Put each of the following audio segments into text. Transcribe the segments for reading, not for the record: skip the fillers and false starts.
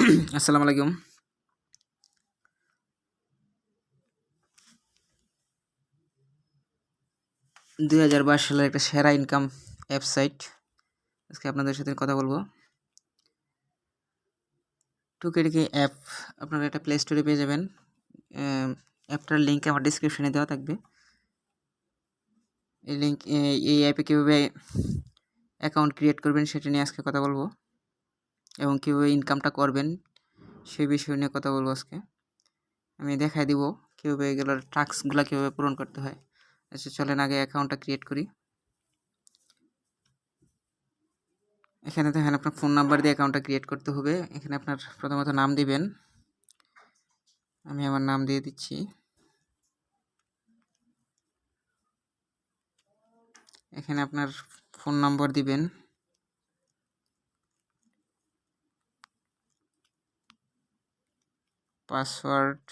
আসসালামু আলাইকুম। 2022 সালের একটা সেরা ইনকাম ওয়েবসাইট আজকে আপনাদের সাথে কথা বলবো। টুকিটাকি অ্যাপ আপনারা এটা প্লে স্টোরে পেয়ে যাবেন। অ্যাপটার লিঙ্ক আমার ডিসক্রিপশনে দেওয়া থাকবে। এই অ্যাপে কীভাবে অ্যাকাউন্ট ক্রিয়েট করবেন সেটা নিয়ে আজকে কথা বলবো, এবং কীভাবে ইনকামটা করবেন সেই বিষয় নিয়ে কথা বলবো আজকে। আমি দেখাই দিব কীভাবে এগুলোর টাস্কগুলো কীভাবে পূরণ করতে হয়। আচ্ছা, চলেন আগে অ্যাকাউন্টটা ক্রিয়েট করি। এখানে দেখেন আপনার ফোন নাম্বার দিয়ে অ্যাকাউন্টটা ক্রিয়েট করতে হবে। এখানে আপনার প্রথমত নাম দিবেন। আমি আমার নাম দিয়ে দিচ্ছি। এখানে আপনার ফোন নম্বর দিবেন। পাসওয়ার্ড,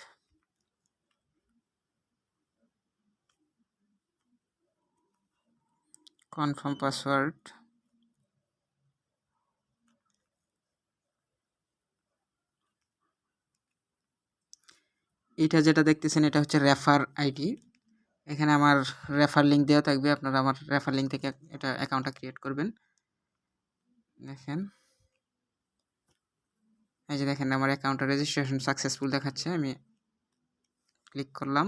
কনফার্ম পাসওয়ার্ড, এটা যেটা দেখতেছেন এটা হচ্ছে রেফার আইডি। এখানে আমার রেফার লিঙ্ক দেওয়া থাকবে, আপনারা আমার রেফার লিঙ্ক থেকে এটা অ্যাকাউন্টটা ক্রিয়েট করবেন। দেখেন, এই যে দেখেন আমার অ্যাকাউন্টটা রেজিস্ট্রেশন সাকসেসফুল দেখাচ্ছে। আমি ক্লিক করলাম।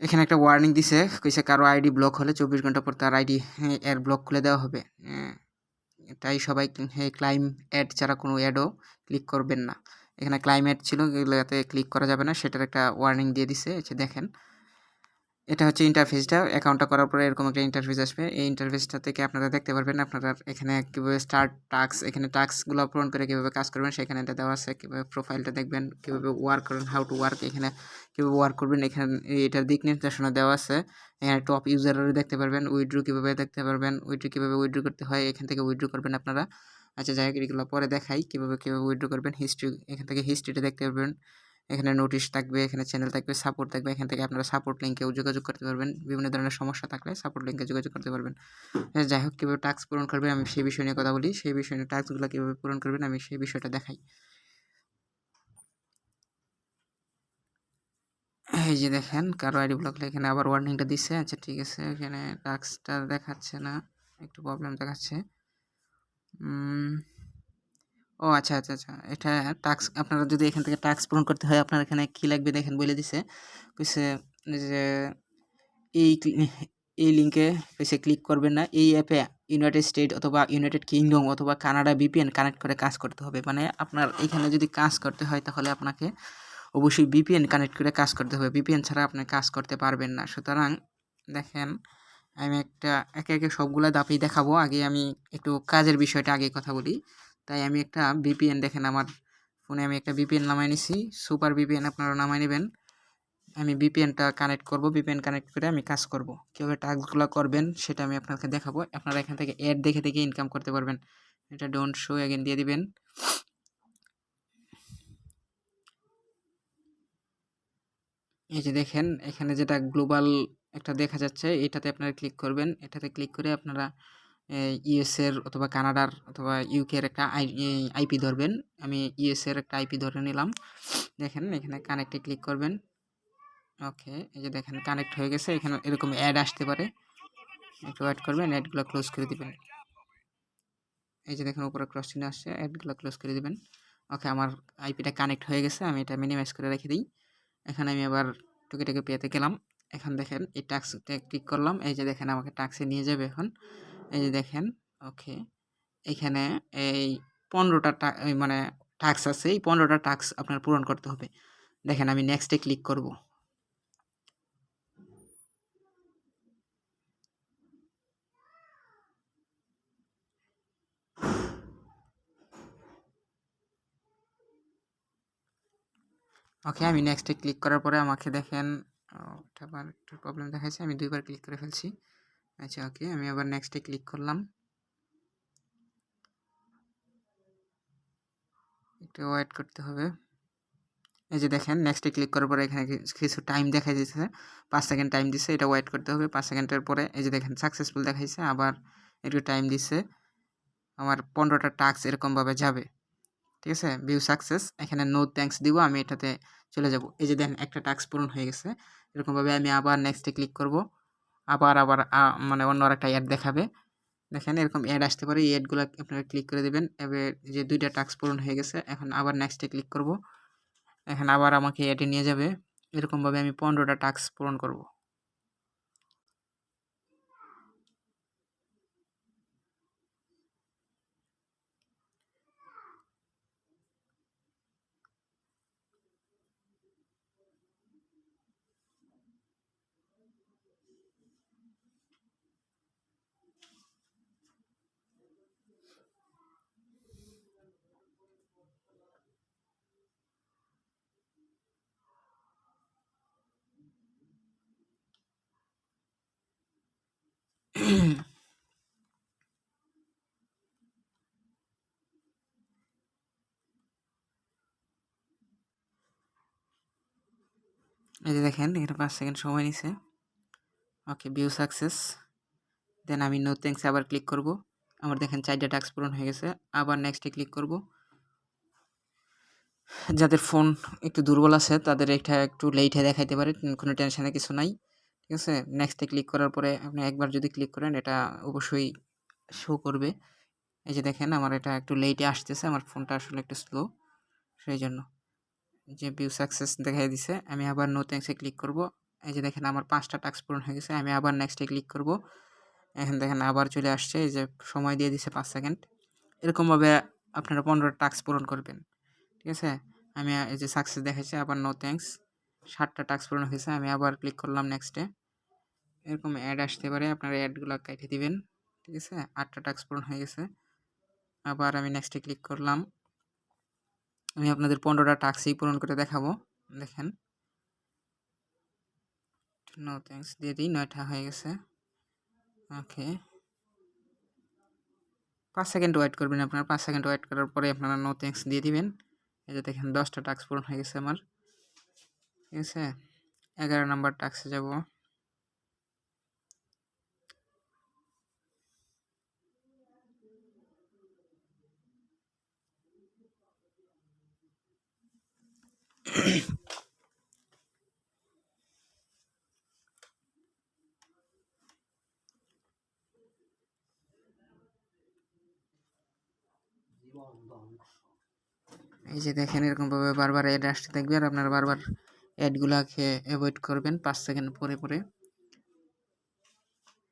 এখানে একটা ওয়ার্নিং দিছে, কইছে কারো আইডি ব্লক হলে 24 ঘন্টা পর তার আইডি এর ব্লক খুলে দেওয়া হবে। তাই সবাই ক্লাইম অ্যাড ছাড়া কোনো অ্যাডও ক্লিক করবেন না। এখানে ক্লাইম অ্যাড ছিল, এগুলোতে ক্লিক করা যাবে না, সেটার একটা ওয়ার্নিং দিয়ে দিছে। দেখেন, এটা হচ্ছে ইন্টারফেসটা। অ্যাকাউন্টটা করার পরে এরকম একটা ইন্টারফেস আসবে। এই ইন্টারফেসটা থেকে আপনারা দেখতে পারবেন আপনারা এখানে কীভাবে স্টার্ট টাস্ক, এখানে টাস্কগুলো পূরণ করে কীভাবে কাজ করবেন সেখানে এটা দেওয়া আছে। কীভাবে প্রোফাইলটা দেখবেন, কীভাবে ওয়ার্ক করবেন, হাউ টু ওয়ার্ক, এখানে কীভাবে ওয়ার্ক করবেন এখানে এটার দিক নির্দেশনা দেওয়া আছে। এখানে টপ ইউজারও দেখতে পারবেন, উইথড্র কীভাবে দেখতে পারবেন, কীভাবে উইথড্র করতে হয়, এখান থেকে উইথড্র করবেন আপনারা। আচ্ছা, যাই হোক, এগুলো পরে দেখাই কীভাবে উইথড্র করবেন। হিস্ট্রি, এখান থেকে হিস্ট্রিটা দেখতে পারবেন। এখানে নোটিশ থাকবে, এখানে চ্যানেল থাকবে, সাপোর্ট থাকবে। এখান থেকে আপনারা সাপোর্ট লিঙ্কেও যোগাযোগ করতে পারবেন। বিভিন্ন ধরনের সমস্যা থাকলে সাপোর্ট লিঙ্কে যোগাযোগ করতে পারবেন। যাই হোক, কীভাবে টাস্ক পূরণ করবেন আমি সেই বিষয় নিয়ে কথা বলি। সেই বিষয় নিয়ে টাস্কগুলো কীভাবে পূরণ করবেন আমি সেই বিষয়টা দেখাই। এই যে দেখেন, কারো আইডি ব্লক হলে এখানে আবার ওয়ার্নিংটা দিচ্ছে। আচ্ছা, ঠিক আছে, এখানে টাস্কটা দেখাচ্ছে না, একটু প্রবলেম দেখাচ্ছে। ও আচ্ছা, আচ্ছা, আচ্ছা, এটা টাস্ক। আপনারা যদি এখান থেকে টাস্ক পূরণ করতে হয় আপনার এখানে কী লাগবে দেখেন, বলে দিছে। কইছে যে এই এই লিঙ্কে কইছে ক্লিক করবেন না। এই অ্যাপে ইউনাইটেড স্টেট অথবা ইউনাইটেড কিংডম অথবা কানাডা ভিপিএন কানেক্ট করে কাজ করতে হবে। মানে আপনার এখানে যদি কাজ করতে হয় তাহলে আপনাকে অবশ্যই ভিপিএন কানেক্ট করে কাজ করতে হবে। ভিপিএন ছাড়া আপনি কাজ করতে পারবেন না। সুতরাং দেখেন, আমি একে একে সবগুলা ধাপেই দেখাবো। আগে আমি একটু কাজের বিষয়টা আগে কথা বলি। তাই আমি একটা ভিপিএন, দেখেন আমার ফোনে আমি একটা ভিপিএন নামায় নিছি, সুপার ভিপিএন আপনারা নামায় নেবেন। আমি ভিপিএনটা কানেক্ট করব, ভিপিএন কানেক্ট করে আমি কাজ করব। কীভাবে টাস্কগুলো করবেন সেটা আমি আপনাকে দেখাবো। আপনারা এখান থেকে অ্যাড দেখে দেখে ইনকাম করতে পারবেন। এটা ডোন্ট শো এগেন দিয়ে দিবেন। এই যে দেখেন, এখানে যেটা গ্লোবাল একটা দেখা যাচ্ছে, এটাতে আপনারা ক্লিক করবেন। এটাতে ক্লিক করে আপনারা ইউএসের অথবা কানাডার অথবা ইউকের একটা আইপি ধরবেন। আমি ইউএসের একটা আইপি ধরে নিলাম। দেখেন, এখানে কানেক্টে ক্লিক করবেন। ওকে, এই যে দেখেন কানেক্ট হয়ে গেছে। এখানে এরকম অ্যাড আসতে পারে, একটু ওয়েট করবেন, অ্যাডগুলো ক্লোজ করে দিবেন। এই যে দেখেন উপরে ক্রস চিহ্ন আসছে, অ্যাডগুলো ক্লোজ করে দিবেন। ওকে, আমার আইপিটা কানেক্ট হয়ে গেছে। আমি এটা মিনিমাইজ করে রেখে দিই। এখানে আমি আবার টুকিটাকি পেতে গেলাম। এখন দেখেন এই টাস্কতে ক্লিক করলাম। এই যে দেখেন আমাকে টাস্কে নিয়ে যাবে এখন। এই যে দেখেন, ওকে, এখানে এই 15টা মানে টাস্ক আছে। এই 15টা টাস্ক আপনার পূরণ করতে হবে। দেখেন, আমি নেক্সটে ক্লিক করব। ওকে, আমি নেক্সটে ক্লিক করার পরে আমাকে দেখেন এটা আবার একটু প্রবলেম দেখাচ্ছে। আমি 2বার ক্লিক করে ফেলছি। আচ্ছা, ওকে, আমি আবার নেক্সটে ক্লিক করলাম। একটু ওয়েট করতে হবে। এই যে দেখেন, নেক্সটে ক্লিক করার পরে এখানে কিছু টাইম দেখা যাচ্ছে। 5 সেকেন্ড টাইম দিচ্ছে, এটা ওয়েট করতে হবে। 5 সেকেন্ডের পরে এই যে দেখেন সাকসেসফুল দেখাইছে। আবার একটু টাইম দিচ্ছে। আমার 15টা টাস্ক এরকমভাবে যাবে। ঠিক আছে, ভিউ সাকসেস। এখানে নো থ্যাঙ্কস দিব, আমি এটাতে চলে যাব। এই যে দেখেন একটা টাস্ক পূরণ হয়ে গেছে। এরকমভাবে আমি আবার নেক্সটে ক্লিক করব, আবার মানে অন্য আরেকটা অ্যাড দেখাবে। দেখেন এরকম অ্যাড আসতে পারে, এই অ্যাডগুলো আপনারা ক্লিক করে দেবেন। এবার যে 2টা টাস্ক পূরণ হয়ে গেছে, এখন আবার নেক্সটে ক্লিক করব। এখন আবার আমাকে অ্যাডে নিয়ে যাবে। এরকমভাবে আমি 15টা টাস্ক পূরণ করব। এই যে দেখেন এটা 5 সেকেন্ড সময় নিছে। ওকে, ভিউ সাকসেস। দেন আমি নো থ্যাঙ্কস আবার ক্লিক করব। আমার দেখেন 4টা টাস্ক পূরণ হয়ে গেছে। আবার নেক্সটে ক্লিক করব। যাদের ফোন একটু দুর্বল আছে তাদের এটা একটু লেটে দেখাইতে পারে, কোনো টেনশনের কিছু নাই। ঠিক আছে, নেক্সটে ক্লিক করার পরে আপনি একবার যদি ক্লিক করেন এটা অবশ্যই শো করবে। এই যে দেখেন আমার এটা একটু লেটে আসতেছে, আমার ফোনটা আসলে একটু স্লো, সেই জন্য। যে ভিউ সাকসেস দেখাই দিছে, আমি আবার নো থ্যাঙ্কসে ক্লিক করব। এই যে দেখেন আমার 5টা টাস্ক পূরণ হয়ে গেছে, আমি আবার নেক্সটে ক্লিক করব। এখন দেখেন আবার চলে আসছে, এই যে সময় দিয়ে দিছে 5 সেকেন্ড। এরকমভাবে আপনারা 15টা টাস্ক পূরণ করবেন। ঠিক আছে, আমি এই যে সাকসেস দেখাচ্ছে, আবার নো থ্যাঙ্কস। 7টা টাস্ক পূরণ হয়েছে, আমি আবার ক্লিক করলাম নেক্সটে। এরকম অ্যাড আসতে পারে, আপনারা অ্যাডগুলো কেটে দিবেন। ঠিক আছে, 8টা টাস্ক পূরণ হয়ে গেছে। আবার আমি নেক্সটে ক্লিক করলাম। আমি আপনাদের 15টা টাস্কই পূরণ করে দেখাবো। দেখেন নো থ্যাঙ্কস দিয়ে দিই, 9টা হয়ে গেছে। ওকে, 5 সেকেন্ড ওয়েট করবেন আপনারা। 5 সেকেন্ড ওয়েট করার পরে আপনারা নো থ্যাঙ্কস দিয়ে দিবেন। এই যে দেখেন 10টা টাস্ক পূরণ হয়ে গেছে আমার। ঠিক আছে, 11 নাম্বার টাস্কে যাব। এই যে দেখেন এরকমভাবে বারবার অ্যাড আসতে থাকবে, আর আপনারা বারবার অ্যাডগুলোকে অ্যাভয়েড করবেন 5 সেকেন্ড পরে পরে।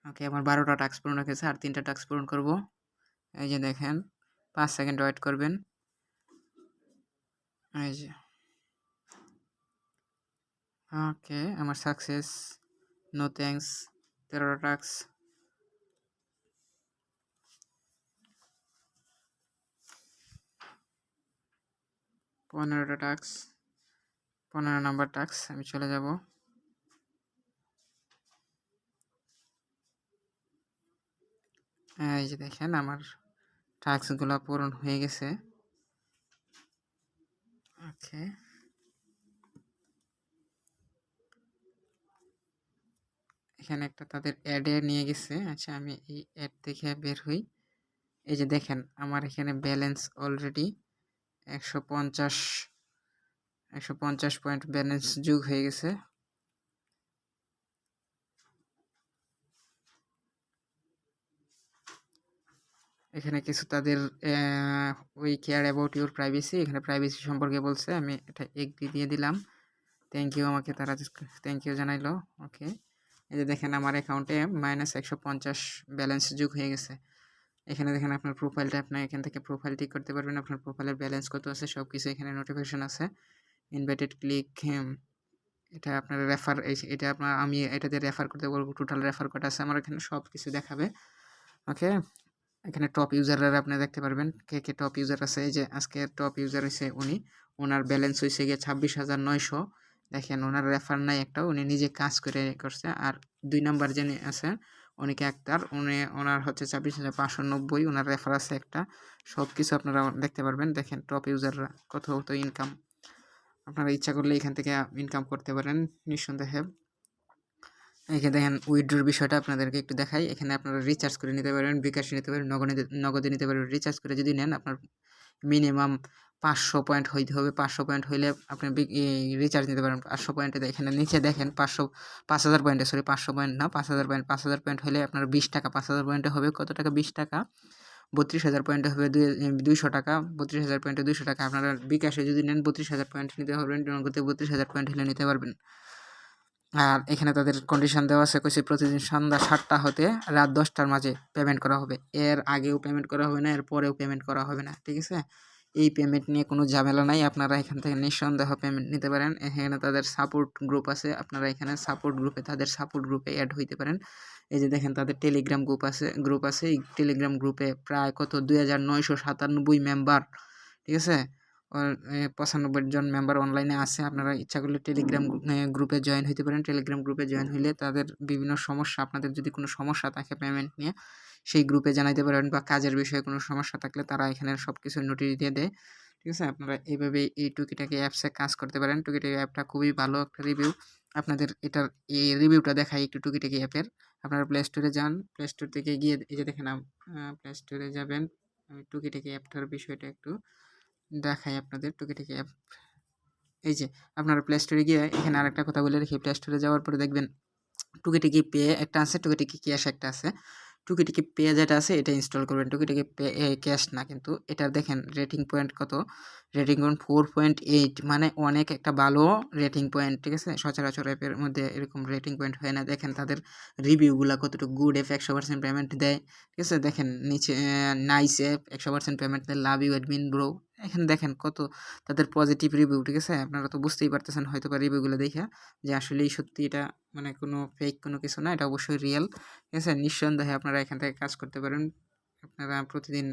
ওকে, আমার 12টা টাস্ক পূরণ হয়ে গেছে, আর 3টা টাস্ক পূরণ করব। এই যে দেখেন 5 সেকেন্ড ওয়েট করবেন। এই যে ওকে, আমার সাকসেস। নো থ্যাঙ্কস, 13টা টাস্ক। 15টা টাস্ক, 15 নাম্বার টাস্ক, আমি চলে যাব। এই যে দেখেন আমার টাস্কগুলো পূরণ হয়ে গেছে। ওকে, এখানে একটা তাদের অ্যাডে নিয়ে গেছে। আচ্ছা, আমি এই অ্যাড দেখে বের হই। এই যে দেখেন আমার এখানে ব্যালেন্স অলরেডি 150 পয়েন্ট ব্যালেন্স যোগ হয়ে গেছে। এখানে কিছু তাদের we care about your privacy, এখানে প্রাইভেসি সম্পর্কে বলছে, আমি এটা এগ্রি দিয়ে দিলাম। থ্যাংক ইউ, আমাকে তারা থ্যাংক ইউ জানাইলো। ওকে, এই যে দেখেন আমার অ্যাকাউন্টে -150 ব্যালেন্স যোগ হয়ে গেছে। এখানে দেখেন আপনার প্রোফাইলটা, আপনি এখান থেকে প্রোফাইল ঠিক করতে পারবেন, আপনার প্রোফাইলের ব্যালেন্স কত আছে সব কিছু এখানে নোটিফিকেশন আছে। ইনভাইটেড ক্লিক, এটা আপনার রেফার, এটা আপনার, আমি এটাতে রেফার করতে বলবো। টোটাল রেফার কটা আছে আমার এখানে সব কিছু দেখাবে। ওকে, এখানে টপ ইউজাররা আপনি দেখতে পারবেন কে কে টপ ইউজার আছে। এই যে আজকে টপ ইউজার হয়েছে উনি, ওনার ব্যালেন্স হয়েছে গিয়ে 26,900। দেখেন ওনার রেফার নাই একটাও, উনি নিজে কাজ করে করছে। আর 2 নাম্বার যিনি আছে উনিকে একটার, ওনার হচ্ছে 26,590, ওনার রেফার আছে একটা। সব কিছু আপনারা দেখতে পারবেন। দেখেন টপ ইউজাররা কত কত ইনকাম, আপনারা ইচ্ছা করলে এখান থেকে ইনকাম করতে পারেন নিঃসন্দেহে। এখানে দেখেন উইথড্রোর বিষয়টা আপনাদেরকে একটু দেখাই। এখানে আপনারা রিচার্জ করে নিতে পারবেন, বিকাশে নিতে পারেন, নগদে নিতে পারবেন। রিচার্জ করে যদি নেন আপনার মিনিমাম 500 পয়েন্ট হইতে হবে। 500 পয়েন্ট হইলে আপনি রিচার্জ নিতে পারেন। 500 পয়েন্টে এখানে নিচে দেখেন 5000 পয়েন্টে, সরি 500 পয়েন্ট না, 5000 পয়েন্ট। 5000 পয়েন্ট হলে আপনার 20 টাকা। 5000 পয়েন্টে হবে কত টাকা? 20 টাকা। 32,000 পয়েন্টে হবে 200 টাকা। 32,000 পয়েন্টে 200 টাকা। আপনারা বিকাশে যদি নেন 32,000 পয়েন্ট নিতে পারবেন। নগদে 32,000 পয়েন্ট হলে নিতে পারবেন। আর এখানে তাদের কন্ডিশন দেওয়া আছে, কইছে প্রতিদিন সন্ধ্যা 7টা হতে রাত 10টার মাঝে পেমেন্ট করা হবে। এর আগেও পেমেন্ট করা হবে না, এর পরেও পেমেন্ট করা হবে না, ঠিক আছে? এই পেমেন্ট নিয়ে কোনো ঝামেলা নাই, আপনারা এখান থেকে নিঃসন্দেহ পেমেন্ট নিতে পারেন। এখানে তাদের সাপোর্ট গ্রুপ আছে, আপনারা এখানে সাপোর্ট গ্রুপে তাদের সাপোর্ট গ্রুপে অ্যাড হইতে পারেন। এই যে দেখেন তাদের টেলিগ্রাম গ্রুপ আছে। এই টেলিগ্রাম গ্রুপে প্রায় কত 2997 মেম্বার, ঠিক আছে? 95 জন মেম্বার অনলাইনে আছে। আপনারা ইচ্ছা করলে টেলিগ্রাম গ্রুপে জয়েন হইতে পারেন। টেলিগ্রাম গ্রুপে জয়েন হইলে তাদের বিভিন্ন সমস্যা, আপনাদের যদি কোনো সমস্যা থাকে পেমেন্ট নিয়ে, সেই গ্রুপে জানাইতে পারেন, বা কাজের বিষয়ে কোনো সমস্যা থাকলে তারা এখানে সব কিছু নোটিশ দিয়ে দেয়, ঠিক আছে? আপনারা এইভাবে এই টুকিটাকি অ্যাপসে কাজ করতে পারেন। টুকিটাকি অ্যাপটা খুবই ভালো একটা রিভিউ। আপনাদের এটার এই রিভিউটা দেখাই একটু টুকিটাকি অ্যাপের। আপনারা প্লে স্টোরে যান, প্লে স্টোর থেকে গিয়ে এই যে দেখেন প্লে স্টোরে যাবেন। আমি টুকিটাকি অ্যাপটার বিষয়টা একটু দেখাই আপনাদের। টুকিটাকি অ্যাপ, এই যে আপনারা প্লে স্টোরে গিয়ে এখানে আরেকটা কথা বলে রাখি, প্লে স্টোরে যাওয়ার পরে দেখবেন টুকিটাকি পে একটা আছে, টুকিটাকি ক্যাশ একটা আছে। টুকিটাকি পে যেটা আছে এটা ইনস্টল করবেন। টুকিটাকি পে ক্যাশ না, কিন্তু এটার দেখেন রেটিং পয়েন্ট কত? রেটিং পয়েন্ট 4.8, মানে অনেক একটা ভালো রেটিং পয়েন্ট, ঠিক আছে? সচরাচর অ্যাপের মধ্যে এরকম রেটিং পয়েন্ট হয় না। দেখেন তাদের রিভিউগুলো কতটুকু গুড অ্যাপ, 100% পেমেন্ট দেয়, ঠিক আছে? দেখেন নিচে নাইস অ্যাপ, 100% পেমেন্ট দেয়, লাভ ইউ অ্যাডমিন ব্রো। এখানে দেখেন কত তাদের পজিটিভ রিভিউ, ঠিক আছে? আপনারা তো বুঝতেই পারতেছেন হয়তো বা রিভিউগুলো দেখে যে আসলেই সত্যি এটা মানে কোনো ফেক কোনো কিছু না, এটা অবশ্যই রিয়েল, ঠিক আছে? নিঃসন্দেহে আপনারা এখান থেকে কাজ করতে পারেন। আপনারা প্রতিদিন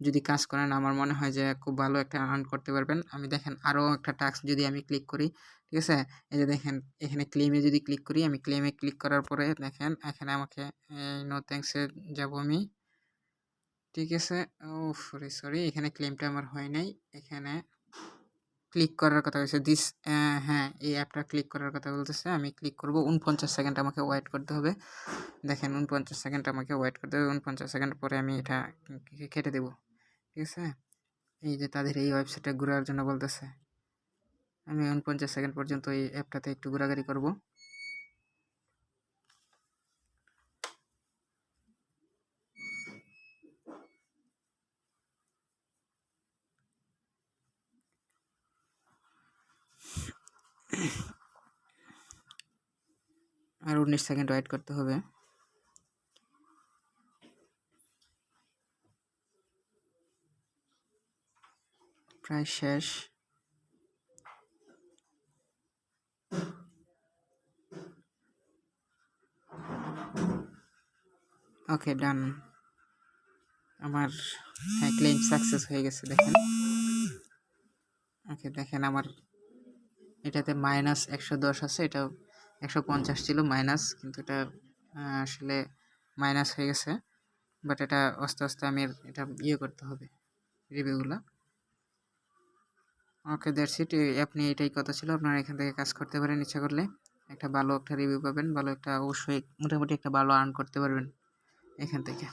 যদি কাজ করেন আমার মনে হয় যে খুব ভালো একটা আর্ন করতে পারবেন। আমি দেখেন আরও একটা টাস্ক যদি আমি ক্লিক করি, ঠিক আছে? এই যে দেখেন এখানে ক্লেমে যদি ক্লিক করি, আমি ক্লেমে ক্লিক করার পরে দেখেন এখানে আমাকে নো থ্যাঙ্কসে যাব আমি, ঠিক আছে? ও সরি, এখানে ক্লেমটা আমার হয় নাই। এখানে ক্লিক করার কথা বলছে হ্যাঁ, এই অ্যাপটা ক্লিক করার কথা বলতেছে। আমি ক্লিক করব। 49 সেকেন্ড আমাকে ওয়েট করতে হবে। দেখেন 49 সেকেন্ড আমাকে ওয়েট করতে হবে। 49 সেকেন্ড পরে আমি এটা কেটে দেব, ঠিক আছে? এই যে তাদের এই ওয়েবসাইটে ঘোরার জন্য বলতেছে। আমি 49 সেকেন্ড পর্যন্ত এই অ্যাপটাতে একটু ঘোরাঘুরি করব। আর 19 সেকেন্ড ওয়েট করতে হবে। প্রায় শেষ। ওকে, ডান। আমার ক্লেম সাকসেস হয়ে গেছে, দেখেন। ওকে, দেখেন আমার এটাতে -110 আছে, এটাও 150 ছিল মাইনাস, কিন্তু এটা আসলে মাইনাস হয়ে গেছে। বাট এটা আস্তে আস্তে আমি এটা করতে হবে রিভিউগুলো। ওকে, দ্যাটস ইট। আপনি এটাই কথা ছিল, আপনারা এখান থেকে কাজ করতে পারেন ইচ্ছা করলে। একটা ভালো একটা রিভিউ পাবেন, ভালো একটা অবশ্যই মোটামুটি একটা ভালো আর্ন করতে পারবেন এখান থেকে।